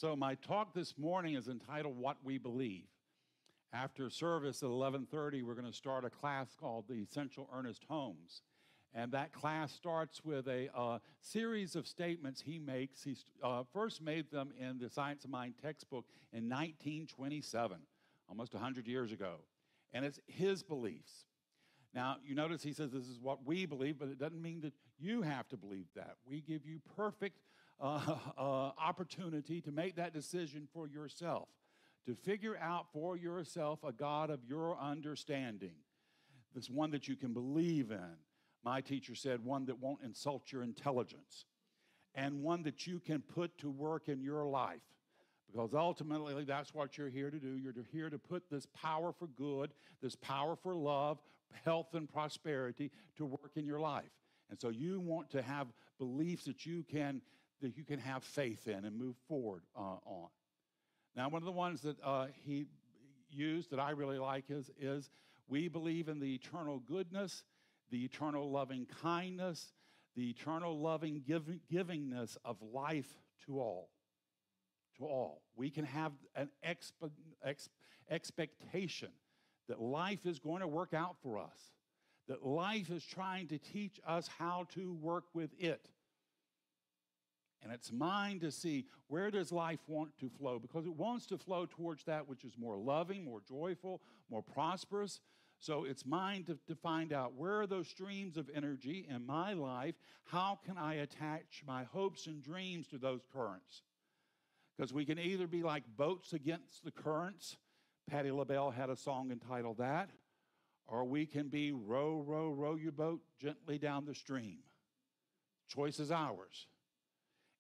So my talk this morning is entitled What We Believe. After service at 11:30, we're going to start a class called the Essential Ernest Holmes. And that class starts with a series of statements he makes. He first made them in the Science of Mind textbook in 1927, almost 100 years ago. And it's his beliefs. Now, you notice he says this is what we believe, but it doesn't mean that you have to believe that. We give you perfect opportunity to make that decision for yourself, to figure out for yourself a God of your understanding, this one that you can believe in. My teacher said one that won't insult your intelligence, and one that you can put to work in your life. Because ultimately, that's what you're here to do. You're here to put this power for good, this power for love, health, and prosperity to work in your life. And so you want to have beliefs that you can have faith in and move forward on. Now, one of the ones that he used that I really like is we believe in the eternal goodness, the eternal loving kindness, the eternal loving givingness of life to all. To all. We can have an expectation that life is going to work out for us, that life is trying to teach us how to work with it. And it's mine to see where does life want to flow, because it wants to flow towards that which is more loving, more joyful, more prosperous. So it's mine to find out where are those streams of energy in my life. How can I attach my hopes and dreams to those currents? Because we can either be like boats against the currents. Patti LaBelle had a song entitled that. Or we can be row, row, row your boat gently down the stream. Choice is ours.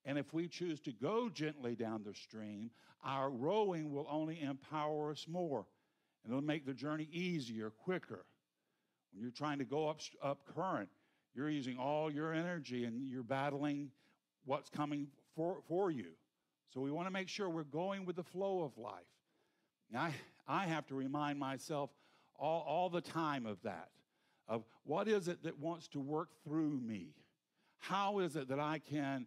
And if we choose to go gently down the stream, our rowing will only empower us more. And it'll make the journey easier, quicker. When you're trying to go up current, you're using all your energy and you're battling what's coming for you. So we want to make sure we're going with the flow of life. Now, I have to remind myself all the time of that, of what is it that wants to work through me? How is it that I can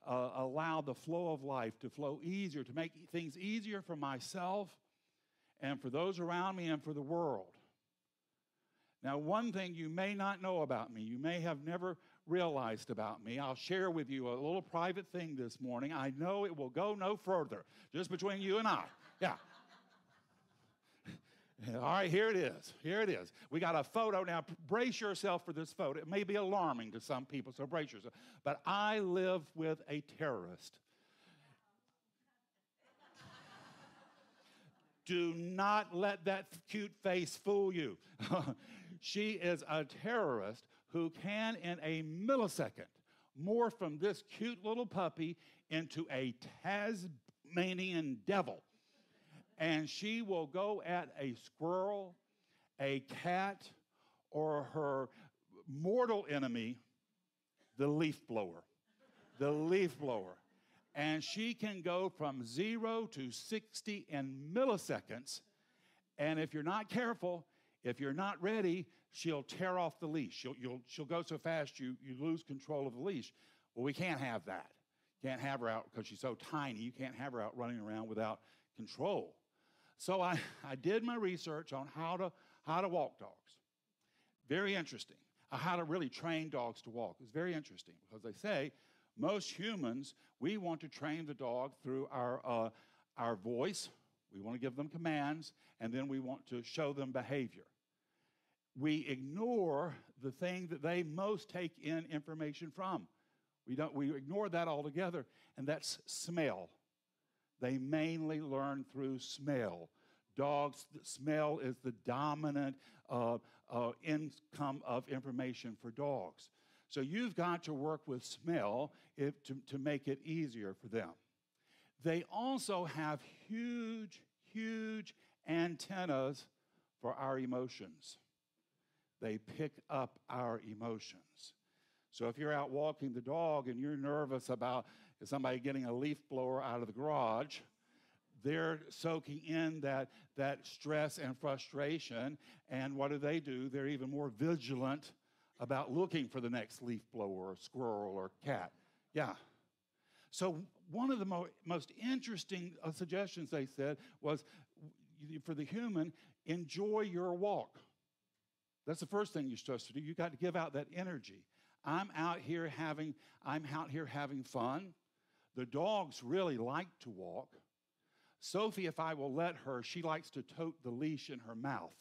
allow the flow of life to flow easier, to make things easier for myself and for those around me and for the world? Now, one thing you may not know about me, you may have never realized about me, I'll share with you a little private thing this morning. I know it will go no further, just between you and I. Yeah. All right, here it is. Here it is. We got a photo now. Brace yourself for this photo. It may be alarming to some people, so brace yourself. But I live with a terrorist. Do not let that cute face fool you. She is a terrorist who can, in a millisecond, morph from this cute little puppy into a Tasmanian devil. And she will go at a squirrel, a cat, or her mortal enemy, the leaf blower. The leaf blower. And she can go from 0 to 60 in milliseconds. And if you're not careful, if you're not ready, she'll tear off the leash. She'll go so fast you lose control of the leash. Well, we can't have that. Can't have her out because she's so tiny. You can't have her out running around without control. So I did my research on how to walk dogs. Very interesting. How to really train dogs to walk. It's very interesting because they say most humans, we want to train the dog through our voice. We want to give them commands, and then we want to show them behavior. We ignore the thing that they most take in information from. We ignore that altogether, and that's smell. They mainly learn through smell. Dogs, smell is the dominant income of information for dogs. So you've got to work with smell to make it easier for them. They also have huge, huge antennas for our emotions. They pick up our emotions. So if you're out walking the dog and you're nervous about somebody getting a leaf blower out of the garage, they're soaking in that stress and frustration. And what do? They're even more vigilant about looking for the next leaf blower or squirrel or cat. Yeah. So one of the most interesting suggestions they said was, for the human, enjoy your walk. That's the first thing you're supposed to do. You got to give out that energy. I'm out here having fun. The dogs really like to walk. Sophie, if I will let her, she likes to tote the leash in her mouth.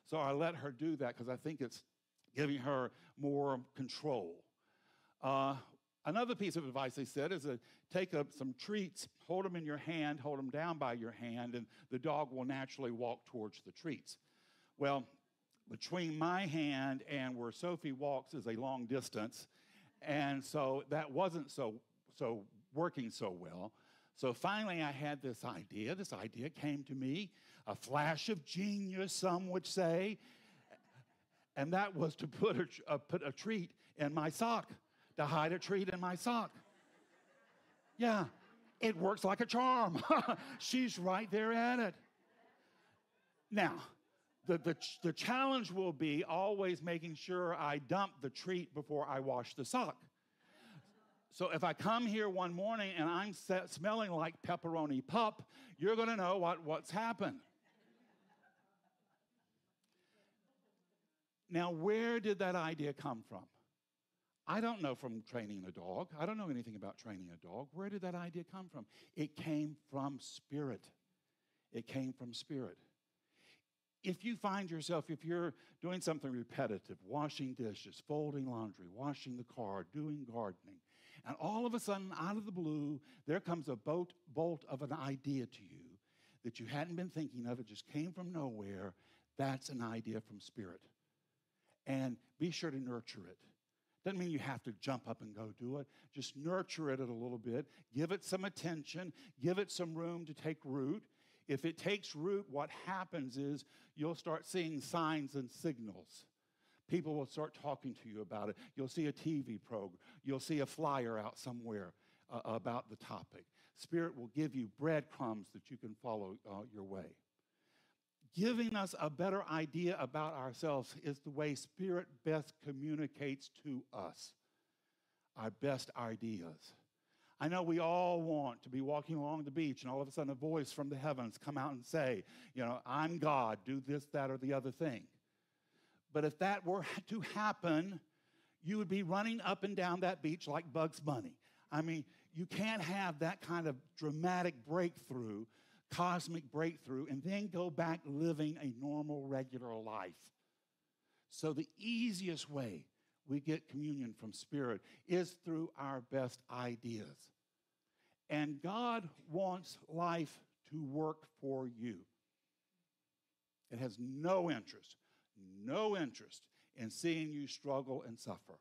So I let her do that because I think it's giving her more control. Another piece of advice they said is to take up some treats, hold them in your hand, hold them down by your hand, and the dog will naturally walk towards the treats. Well, between my hand and where Sophie walks is a long distance, and so that wasn't so working so well. So finally I had this idea. This idea came to me, a flash of genius, some would say, and that was to put a treat in my sock, to hide a treat in my sock. Yeah, it works like a charm. She's right there at it. Now, the challenge will be always making sure I dump the treat before I wash the sock. So if I come here one morning and I'm smelling like pepperoni pup, you're going to know what's happened. Now, where did that idea come from? I don't know from training a dog. I don't know anything about training a dog. Where did that idea come from? It came from Spirit. It came from Spirit. If you find yourself, if you're doing something repetitive, washing dishes, folding laundry, washing the car, doing gardening, and all of a sudden, out of the blue, there comes a bolt of an idea to you that you hadn't been thinking of, it just came from nowhere, that's an idea from Spirit. And be sure to nurture it. Doesn't mean you have to jump up and go do it. Just nurture it a little bit. Give it some attention. Give it some room to take root. If it takes root, what happens is you'll start seeing signs and signals. People will start talking to you about it. You'll see a TV program. You'll see a flyer out somewhere about the topic. Spirit will give you breadcrumbs that you can follow your way. Giving us a better idea about ourselves is the way Spirit best communicates to us our best ideas. I know we all want to be walking along the beach and all of a sudden a voice from the heavens come out and say, I'm God, do this, that, or the other thing. But if that were to happen, you would be running up and down that beach like Bugs Bunny. I mean, you can't have that kind of dramatic breakthrough, cosmic breakthrough, and then go back living a normal, regular life. So the easiest way we get communion from Spirit is through our best ideas. And God wants life to work for you. It has no interest in seeing you struggle and suffer.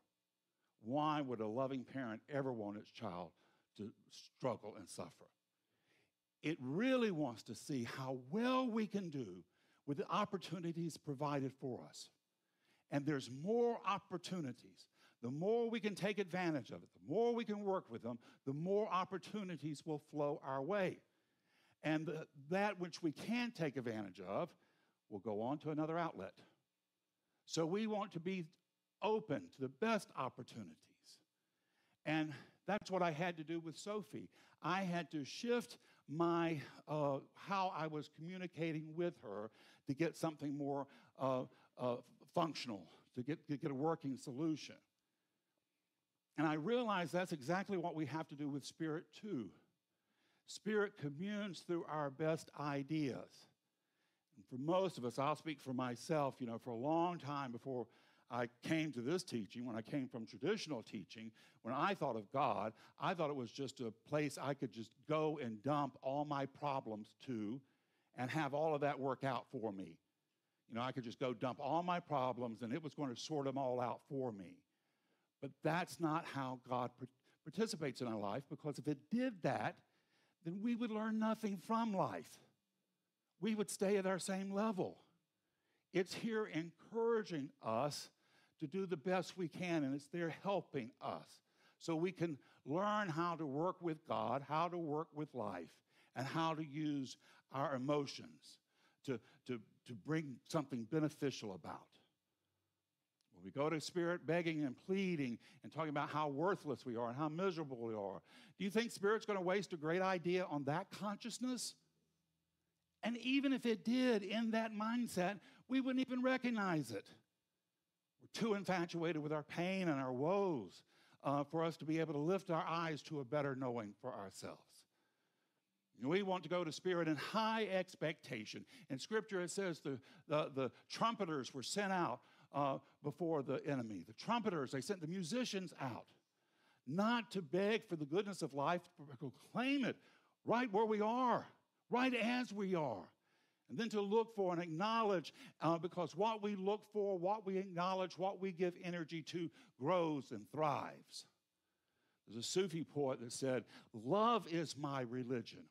Why would a loving parent ever want its child to struggle and suffer? It really wants to see how well we can do with the opportunities provided for us. And there's more opportunities. The more we can take advantage of it, the more we can work with them, the more opportunities will flow our way. And that which we can't take advantage of will go on to another outlet. So we want to be open to the best opportunities. And that's what I had to do with Sophie. I had to shift my how I was communicating with her to get something more functional, to get a working solution. And I realized that's exactly what we have to do with Spirit too. Spirit communes through our best ideas. And for most of us, I'll speak for myself, for a long time before I came to this teaching, when I came from traditional teaching, when I thought of God, I thought it was just a place I could just go and dump all my problems to and have all of that work out for me. I could just go dump all my problems and it was going to sort them all out for me. But that's not how God participates in our life, because if it did that, then we would learn nothing from life. We would stay at our same level. It's here encouraging us to do the best we can, and it's there helping us so we can learn how to work with God, how to work with life, and how to use our emotions to bring something beneficial about. When we go to Spirit begging and pleading and talking about how worthless we are and how miserable we are, do you think Spirit's going to waste a great idea on that consciousness? And even if it did, in that mindset, we wouldn't even recognize it. We're too infatuated with our pain and our woes for us to be able to lift our eyes to a better knowing for ourselves. We want to go to Spirit in high expectation. In Scripture, it says the trumpeters were sent out before the enemy. The trumpeters, they sent the musicians out, not to beg for the goodness of life, but to proclaim it right where we are, right as we are. And then to look for and acknowledge, because what we look for, what we acknowledge, what we give energy to grows and thrives. There's a Sufi poet that said, "Love is my religion.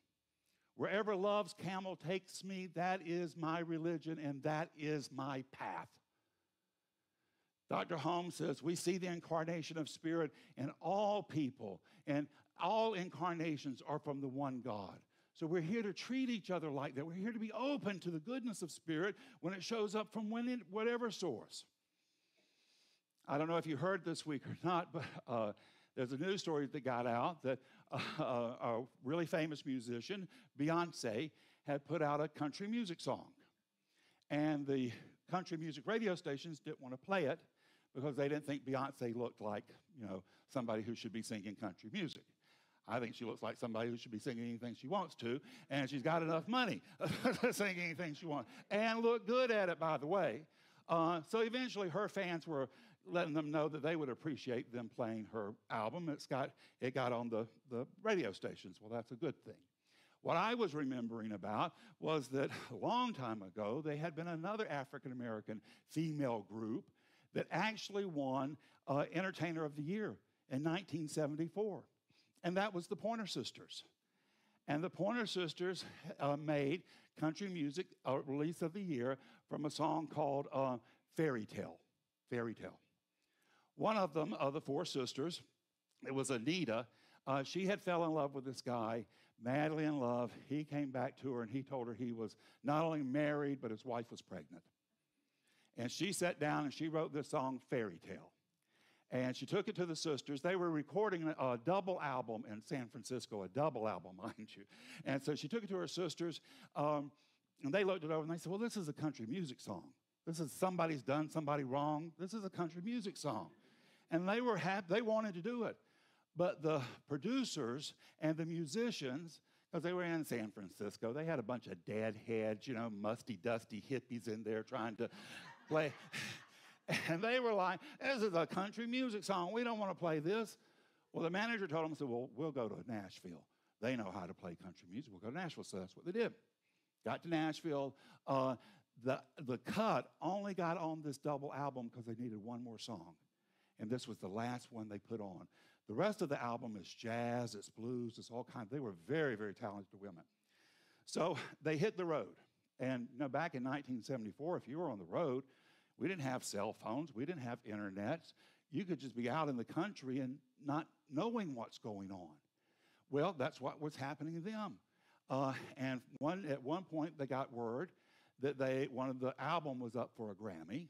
Wherever love's camel takes me, that is my religion and that is my path." Dr. Holmes says, we see the incarnation of Spirit in all people, and all incarnations are from the one God. So we're here to treat each other like that. We're here to be open to the goodness of Spirit when it shows up from whatever source. I don't know if you heard this week or not, but there's a news story that got out that a really famous musician, Beyonce, had put out a country music song. And the country music radio stations didn't want to play it because they didn't think Beyonce looked like, somebody who should be singing country music. I think she looks like somebody who should be singing anything she wants to, and she's got enough money to sing anything she wants, and look good at it, by the way. So eventually her fans were letting them know that they would appreciate them playing her album. It got on the radio stations. Well, that's a good thing. What I was remembering about was that a long time ago, there had been another African-American female group that actually won Entertainer of the Year in 1974. And that was the Pointer Sisters. And the Pointer Sisters made country music release of the year from a song called Fairy Tale. Fairy Tale. One of them, of the four sisters, it was Anita. She had fell in love with this guy, madly in love. He came back to her and he told her he was not only married, but his wife was pregnant. And she sat down and she wrote this song, Fairy Tale. And she took it to the sisters. They were recording a double album in San Francisco, a double album, mind you. And so she took it to her sisters, and they looked it over and they said, well, this is a country music song. This is somebody's done somebody wrong. This is a country music song. And they were happy. They wanted to do it. But the producers and the musicians, because they were in San Francisco, they had a bunch of deadheads, musty, dusty hippies in there trying to play. And they were like, this is a country music song. We don't want to play this. Well, the manager told them, well, we'll go to Nashville. They know how to play country music. We'll go to Nashville. So that's what they did. Got to Nashville. The cut only got on this double album because they needed one more song. And this was the last one they put on. The rest of the album is jazz, it's blues, it's all kinds. They were very, very talented women. So they hit the road. And back in 1974, if you were on the road, we didn't have cell phones. We didn't have internet. You could just be out in the country and not knowing what's going on. Well, that's what was happening to them. And at one point, they got word that one of the album was up for a Grammy.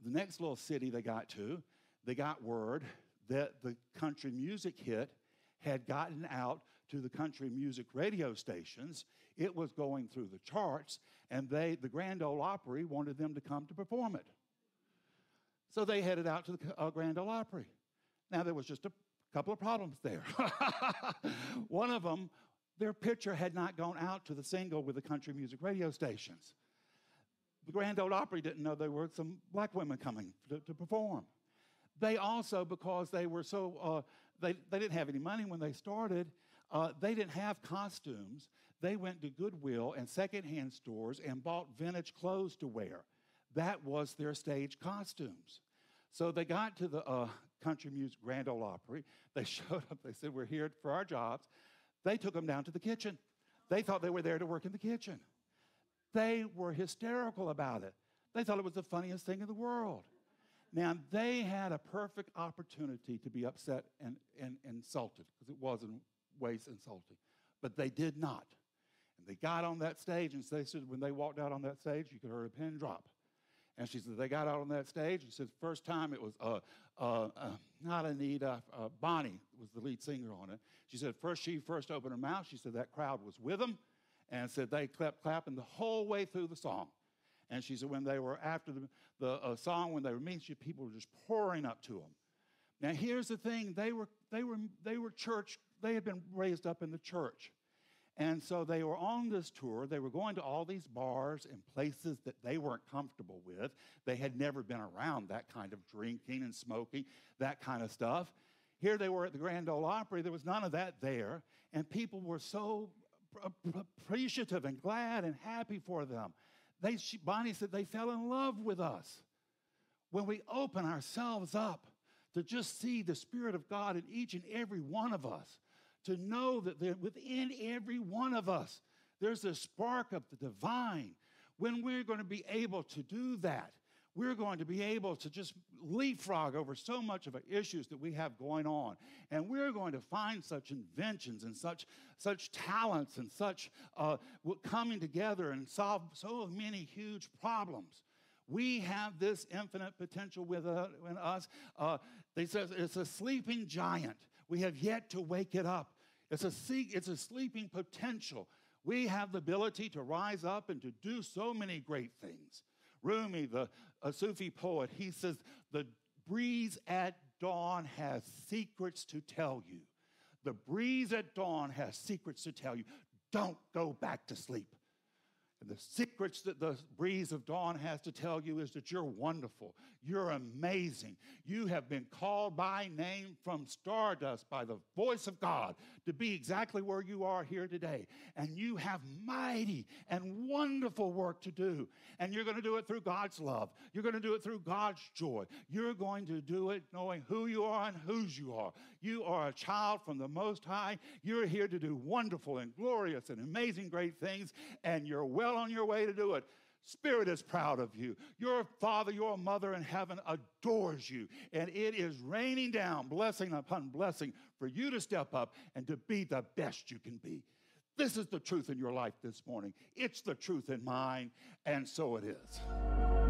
The next little city they got to, they got word that the country music hit had gotten out to the country music radio stations. It was going through the charts, and the Grand Ole Opry wanted them to come to perform it. So they headed out to the Grand Ole Opry. Now, there was just a couple of problems there. One of them, their picture had not gone out to the single with the country music radio stations. The Grand Ole Opry didn't know there were some black women coming to perform. They also, because they were so, they didn't have any money when they started, they didn't have costumes. They went to Goodwill and secondhand stores and bought vintage clothes to wear. That was their stage costumes. So they got to the country music Grand Ole Opry. They showed up. They said, we're here for our jobs. They took them down to the kitchen. They thought they were there to work in the kitchen. They were hysterical about it. They thought it was the funniest thing in the world. Now, they had a perfect opportunity to be upset and insulted, because it was in ways insulting. But they did not. And they got on that stage, and they said when they walked out on that stage, you could hear a pin drop. And she said, they got out on that stage. And she said, first time it was not Anita, Bonnie was the lead singer on it. She said, she first opened her mouth. She said that crowd was with them, and said they kept clapping the whole way through the song. And she said when they were after the song, when they were meeting, people were just pouring up to them. Now here's the thing: they were church. They had been raised up in the church. And so they were on this tour. They were going to all these bars and places that they weren't comfortable with. They had never been around that kind of drinking and smoking, that kind of stuff. Here they were at the Grand Ole Opry. There was none of that there. And people were so appreciative and glad and happy for them. Bonnie said they fell in love with us. When we open ourselves up to just see the Spirit of God in each and every one of us, to know that within every one of us, there's a spark of the divine. When we're going to be able to do that, we're going to be able to just leapfrog over so much of the issues that we have going on. And we're going to find such inventions and such talents and such coming together and solve so many huge problems. We have this infinite potential within us. They say it's a sleeping giant. We have yet to wake it up. It's a sleeping potential. We have the ability to rise up and to do so many great things. Rumi, the Sufi poet, he says, the breeze at dawn has secrets to tell you. The breeze at dawn has secrets to tell you. Don't go back to sleep. And the secrets that the breeze of dawn has to tell you is that you're wonderful. You're amazing. You have been called by name from stardust by the voice of God to be exactly where you are here today. And you have mighty and wonderful work to do. And you're going to do it through God's love. You're going to do it through God's joy. You're going to do it knowing who you are and whose you are. You are a child from the Most High. You're here to do wonderful and glorious and amazing great things, and you're well on your way to do it. Spirit is proud of you. Your father, your mother in heaven adores you, and it is raining down blessing upon blessing for you to step up and to be the best you can be. This is the truth in your life this morning. It's the truth in mine, and so it is.